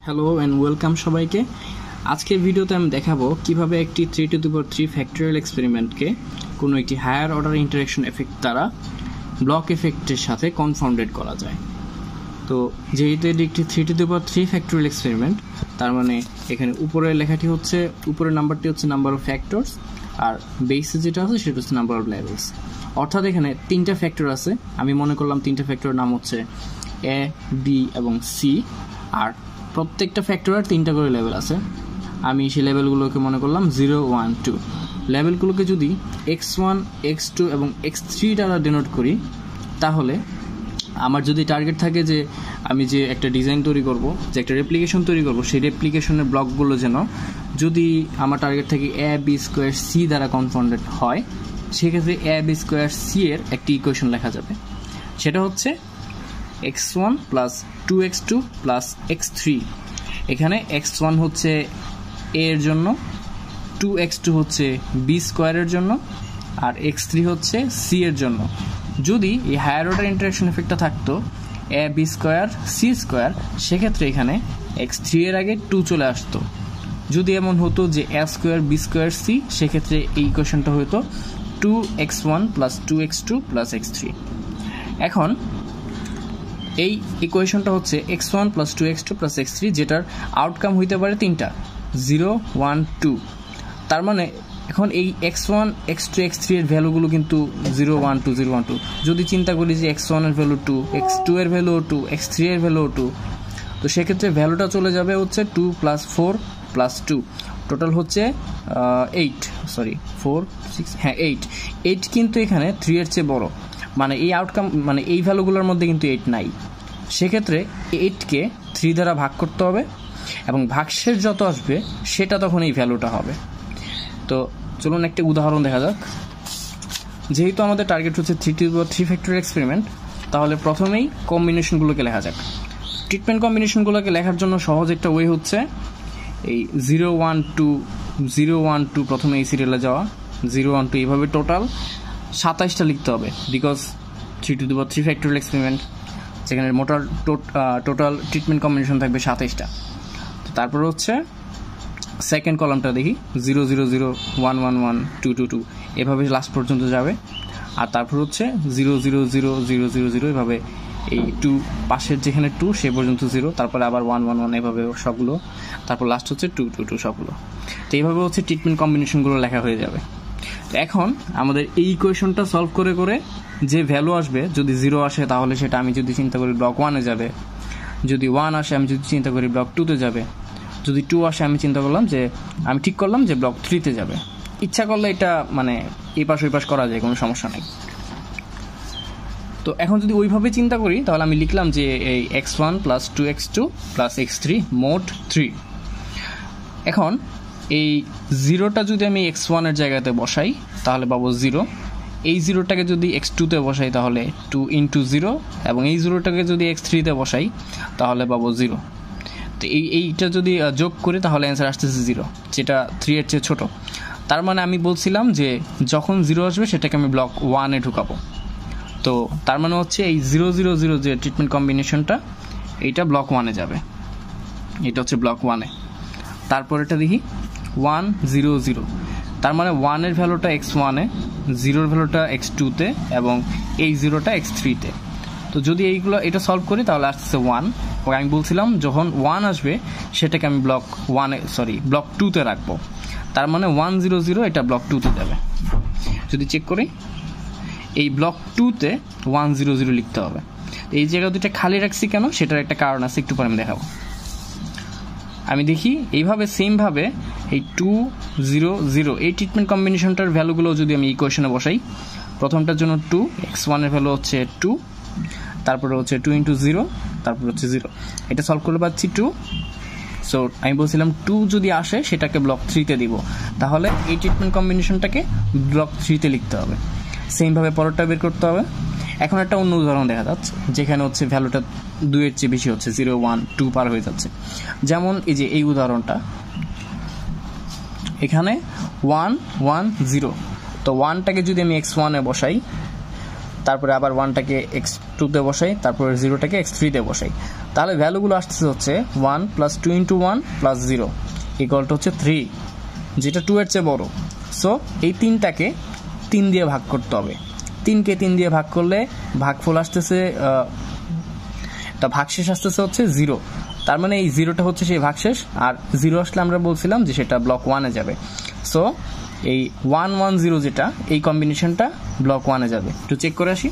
Hello and welcome সবাইকে। আজকের ভিডিওতে আমি দেখাবো কিভাবে একটি 3^3 ফ্যাক্টোরিয়াল এক্সপেরিমেন্টকে কোনো একটি হায়ার অর্ডার ইন্টারেকশন এফেক্ট দ্বারা ব্লক এফেক্টের সাথে কনফাউন্ডেড করা যায়। তো যেহেতু এটি একটি 3^3 ফ্যাক্টোরিয়াল এক্সপেরিমেন্ট, তার মানে এখানে উপরের লেখাটি হচ্ছে, উপরের নাম্বারটি হচ্ছে নাম্বার অফ ফ্যাক্টরস, আর বেসে যেটা আছে সেটা হচ্ছে নাম্বার অফ লেভেলস। অর্থাৎ এখানে তিনটা ফ্যাক্টর আছে। আমি মনে করলাম তিনটা ফ্যাক্টরের নাম হচ্ছে এ, বি এবং সি, আর প্রত্যেকটা ফ্যাক্টরের তিনটা করে লেভেল আছে। আমি সেই লেভেলগুলোকে মনে করলাম 0, 1, 2। লেভেলগুলোকে যদি x1, x2 এবং x3 দ্বারা ডিনোট করি, তাহলে আমার যদি টার্গেট থাকে যে আমি যে একটা ডিজাইন তৈরি করব, যে একটা রেপ্লিকেশন তৈরি করব, সেই রেপ্লিকেশনের ব্লকগুলো যেন যদি আমার টার্গেট থাকে এ বি স্কোয়ার সি দ্বারা কনফাউন্ডেড হয়, সেক্ষেত্রে এ বি স্কোয়ার সি এর একটি ইকুয়েশন লেখা যাবে। সেটা হচ্ছে x1 plus 2x2 plus x3। এখানে x1 হচ্ছে a এর জন্য, 2x2 হচ্ছে b স্কোয়ারের জন্য, আর x3 হচ্ছে c এর জন্য। যদি এই হায়ার অর্ডার ইন্টারাকশন এফেক্টটা থাকতো a b square c square, সেক্ষেত্রে এখানে x3 এর আগে 2 চলে আসতো। যদি এমন হতো যে a square b square c, সেক্ষেত্রে এই ইকুয়েশনটা হতো 2x1 plus 2x2 plus x3। এখন এই ইকুয়েশনটা হচ্ছে x1 plus 2x2 plus x3, যেটার আউটকাম হইতে পারে তিনটা, 0, 1, 2। তার মানে এখন এই x1, x2, x3 এর ভ্যালুগুলো কিন্তু 0, 1, 2, 0, 1, 2। যদি চিন্তা করি যে x1 এর ভ্যালু 2, x2 এর ভ্যালু 2, x3 এর ভ্যালু 2, তো সেক্ষেত্রে ভ্যালুটা চলে যাবে হচ্ছে 2 প্লাস 4 প্লাস 2, টোটাল হচ্ছে 8, সরি 4, 6, হ্যাঁ 8 কিন্তু এখানে 3 এর চেয়ে বড়। মানে এই আউটকাম, মানে এই ভ্যালুগুলোর মধ্যে কিন্তু 8 নাই। সেক্ষেত্রে 8কে 3 দ্বারা ভাগ করতে হবে, এবং ভাগশেষ যত আসবে সেটা তখন এই ভ্যালুটা হবে। তো চলুন একটা উদাহরণ দেখা যাক। যেহেতু আমাদের টার্গেট হচ্ছে 3^3 ফ্যাক্টোরিয়াল এক্সপেরিমেন্ট, তাহলে প্রথমেই কম্বিনেশনগুলোকে লেখা যাক। ট্রিটমেন্ট কম্বিনেশনগুলোকে লেখার জন্য সহজ একটা ওয়ে হচ্ছে এই 0, 1, 2, 0, 1, 2 প্রথমে এই সিরিয়ালে যাওয়া, 0, 1, 2 এইভাবে টোটাল 27টা লিখতে হবে, বিকজ 3^3 ফ্যাক্টোরিয়াল এক্সপেরিমেন্ট, যেখানে টোটাল ট্রিটমেন্ট কম্বিনেশন থাকবে 27টা। তো তারপর হচ্ছে সেকেন্ড কলামটা দেখি 0, 0, 0, 1, 1, 1, 2, 2, 2 এভাবে লাস্ট পর্যন্ত যাবে। আর তারপর হচ্ছে 0, 0, 0, 0, 0, 0 এভাবে এই 2 পাশের যেখানে 2 সে পর্যন্ত 0, তারপরে আবার 1, 1, 1 এভাবে সবগুলো, তারপর লাস্ট হচ্ছে 2, 2, 2 সবগুলো। তো এইভাবে হচ্ছে ট্রিটমেন্ট কম্বিনেশনগুলো লেখা হয়ে যাবে। তো এখন আমাদের এই ইকুয়েশনটা সলভ করে করে যে ভ্যালু আসবে, যদি 0 আসে তাহলে সেটা আমি যদি চিন্তা করি ব্লক 1-এ যাবে, যদি 1 আসে আমি যদি চিন্তা করি ব্লক 2-তে যাবে, যদি 2 আসে আমি চিন্তা করলাম যে আমি ঠিক করলাম যে ব্লক 3-তে যাবে। ইচ্ছা করলে এটা মানে এই পাশ ওই পাশ করা যায়, কোনো সমস্যা নেই। তো এখন যদি ওইভাবে চিন্তা করি, তাহলে আমি লিখলাম যে এই x1 plus 2x2 plus x3 মোট 3। এখন এই 0টা যদি আমি x1 এর জায়গাতে বসাই তাহলে পাবো 0, এই 0টাকে যদি x2-তে বসাই তাহলে 2 ইন্টু 0, এবং এই 0টাকে যদি x3-তে বসাই তাহলে পাবো 0। তো এইটা যদি যোগ করি তাহলে অ্যান্সার আসতেছে 0, যেটা 3 এর চেয়ে ছোট। তার মানে আমি বলছিলাম যে যখন 0 আসবে সেটাকে আমি ব্লক 1-এ ঢুকাবো। তো তার মানে হচ্ছে এই 0, 0, 0 যে ট্রিটমেন্ট কম্বিনেশনটা, এইটা ব্লক 1-এ যাবে, এটা হচ্ছে ব্লক 1-এ। তারপর এটা দেখি 1, 0, 0, তার মানে 1-এর ভ্যালুটা x1-এ, 0-এর ভ্যালুটা x2-তে, এবং এই 0টা x3-তে। তো যদি এটা সলভ করি তাহলে আসছে 1। আমি বলছিলাম যখন 1 আসবে সেটাকে আমি ব্লক 1-এ, সরি ব্লক 2-তে রাখবো। তার মানে 1, 0, 0 এটা ব্লক 2-তে যাবে। যদি চেক করি এই ব্লক 2-তে 1, 0, 0 লিখতে হবে। এই জায়গা দুইটা খালি রাখছি কেন, সেটার একটা কারণ আছে, একটু পরে আমি দেখাবো। আমি দেখি এইভাবে সেমভাবে এই 2, 0, 0 এই ট্রিটমেন্ট কম্বিনেশনটার ভ্যালুগুলো যদি আমি ইকুয়েশনে বসাই, প্রথমটার জন্য 2, x1 এর ভ্যালু হচ্ছে 2, তারপরে হচ্ছে 2 ইন্টু 0, তারপর হচ্ছে 0, এটা সলভ করলে পাচ্ছি 2। সো আমি বলছিলাম 2 যদি আসে সেটাকে ব্লক 3-তে দিব, তাহলে এই ট্রিটমেন্ট কম্বিনেশনটাকে ব্লক 3-তে লিখতে হবে। সেমভাবে পরেরটা বের করতে হবে। এখন একটা অন্য উদাহরণ দেখা যাচ্ছে, যেখানে হচ্ছে ভ্যালুটা 2 এর চেয়ে বেশি হচ্ছে, 0, 1, 2 পার হয়ে যাচ্ছে। যেমন এই যে এই উদাহরণটা, এখানে 1, 1, 0, তো 1টাকে যদি আমি x1-এ বসাই, তারপরে আবার 1টাকে x2-তে বসাই, তারপরে 0টাকে x3-তে বসাই, তাহলে ভ্যালুগুলো আসতেছে হচ্ছে 1 plus 2 into 1 plus 0 equal to হচ্ছে 3, যেটা 2 এর চেয়ে বড়। সো এই 3টাকে 3 দিয়ে ভাগ করতে হবে। 3কে 3 দিয়ে ভাগ করলে ভাগফল আসতেছে, ভাগশেষ আসতেছে হচ্ছে 0। তার মানে এই 0টা হচ্ছে সেই ভাগশেষ, আর 0 আসলে আমরা বলছিলাম যে সেটা ব্লক 1-এ যাবে। সো এই 1 1 0 যেটা, এই কম্বিনেশনটা ব্লক 1-এ যাবে। একটু চেক করে আসি।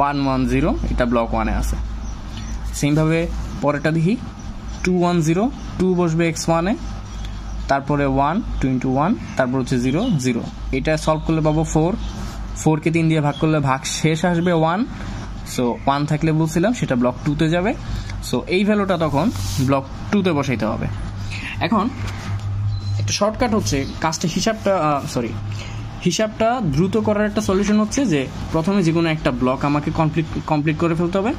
1 1 0 এটা ব্লক 1-এ আছে। সেমভাবে পরেরটা দেখি, 2 1 0, 2 বসবে x1-এ, তারপরে 1 2 ইন্টু 1, তারপর হচ্ছে 0 0। এটা সলভ করলে পাবো 4, 4কে 3 দিয়ে ভাগ করলে ভাগ শেষ আসবে 1। সো 1 থাকলে বলছিলাম সেটা ব্লক 2-তে যাবে। সো এই ভ্যালুটা তখন ব্লক 2-তে বসাইতে হবে। এখন একটা শর্টকাট হচ্ছে কাজটা হিসাবটা দ্রুত করার একটা সলিউশন হচ্ছে যে প্রথমে যে কোনো একটা ব্লক আমাকে কমপ্লিট করে ফেলতে হবে,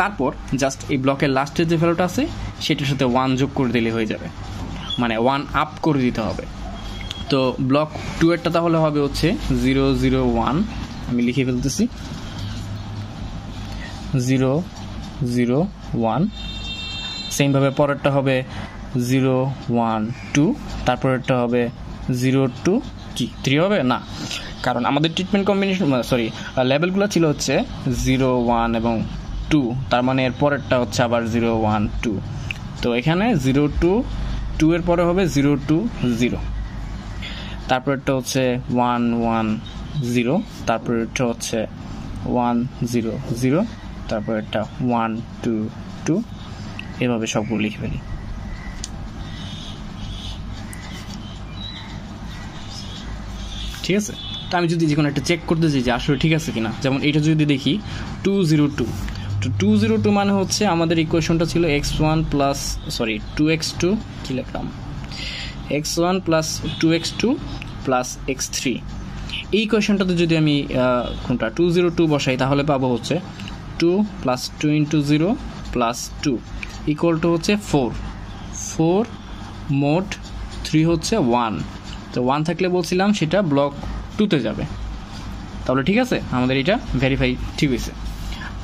তারপর জাস্ট এই ব্লকের লাস্টের যে ভ্যালুটা আছে সেটার সাথে 1 যোগ করে দিলে হয়ে যাবে, মানে 1 আপ করে দিতে হবে। তো ব্লক 2 এরটা তাহলে হবে হচ্ছে 0 0 1, আমি লিখে ফেলতেছি 0 0 1। সেমভাবে পরেরটা হবে 0 1 2, তারপরেরটা হবে 0 2 3 হবে না, কারণ আমাদের ট্রিটমেন্ট কম্বিনেশন লেভেলগুলো ছিল হচ্ছে 0 1 এবং 2, তার মানে এর পরেরটা হচ্ছে আবার 0 1 2। তো এখানে 0 2 2 এর পরে হবে 0 2 0, তারপরেরটা হচ্ছে 1 1 0, তারপরেরটা হচ্ছে 1 0 0, তারপরেরটা 1 2 2, এভাবে সবগুলো লিখে ফেলি। ঠিক আছে, তো আমি যদি যে কোনো একটা চেক করতে চাই যে আসলে ঠিক আছে কিনা, যেমন এটা যদি দেখি 202, তো 202 মানে হচ্ছে আমাদের ইকুয়েশনটা ছিল x1 কি লিখলাম, x1 plus 2x2 plus x3। এই ইকুয়েশনটাতে যদি আমি কোনটা 202 বসাই তাহলে পাবো হচ্ছে 2 plus 2 into 0 plus 2 equal to হচ্ছে 4 মোট 3 হচ্ছে 1। তো 1 থাকলে বলছিলাম সেটা ব্লক 2-তে যাবে। তাহলে ঠিক আছে, আমাদের এটা ভেরিফাই ঠিক হয়েছে।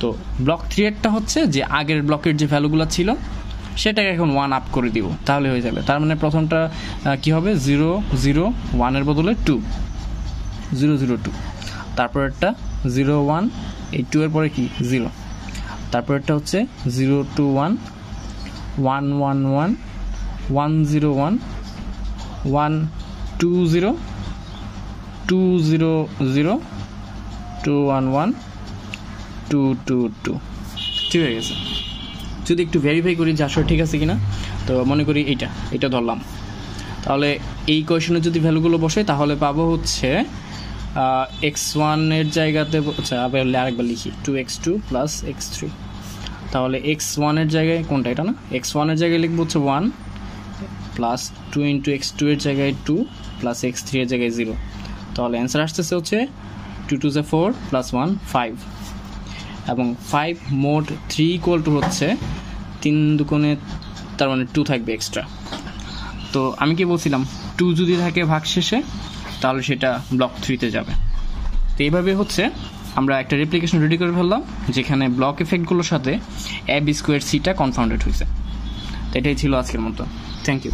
তো ব্লক 3 এরটা হচ্ছে যে আগের ব্লকের যে ভ্যালুগুলো ছিল সেটাকে এখন 1 আপ করে দিব, তাহলে হয়ে যাবে। তার মানে প্রথমটা কি হবে 0 0 1 এর বদলে 2 0 0 2, তারপরেরটা 0 1, এই 2 এর পরে কি 0, তারপরেরটা হচ্ছে 0 2 1 1 1 1 1 0 1 1 2 0 2 0 0 2 1 1 2 2 2। ঠিক হয়ে গেছে। যদি একটু ভেরিফাই করি যে আসলে ঠিক আছে কিনা, তো মনে করি এটা ধরলাম, তাহলে এই কোয়েশনে যদি ভ্যালুগুলো বসে তাহলে পাবো হচ্ছে x1 এর জায়গাতে, আচ্ছা আরেকবার লিখি 2x2 প্লাস x3। তাহলে x1 এর জায়গায় কোনটা, এটা না, x1 এর জায়গায় লিখবো হচ্ছে 1 প্লাস 2 ইন্টু x2 এর জায়গায় 2 প্লাস x3 এর জায়গায় 0। তাহলে অ্যান্সার আসতেছে হচ্ছে 2 2 4 প্লাস 1 5, এবং 5 মোট 3 ইকুয়াল টু হচ্ছে 3 দুগুণে, তার মানে 2 থাকবে এক্সট্রা। তো আমি কি বলছিলাম 2 যদি থাকে ভাগশেষে তাহলে সেটা ব্লক 3-তে যাবে। তো এইভাবে হচ্ছে আমরা একটা রেপ্লিকেশন রেডি করে ফেললাম যেখানে ব্লক এফেক্টগুলোর সাথে ab স্কোয়ার সিটা কনফাউন্ডেড হয়েছে। তো এটাই ছিল আজকের মতো। Thank you.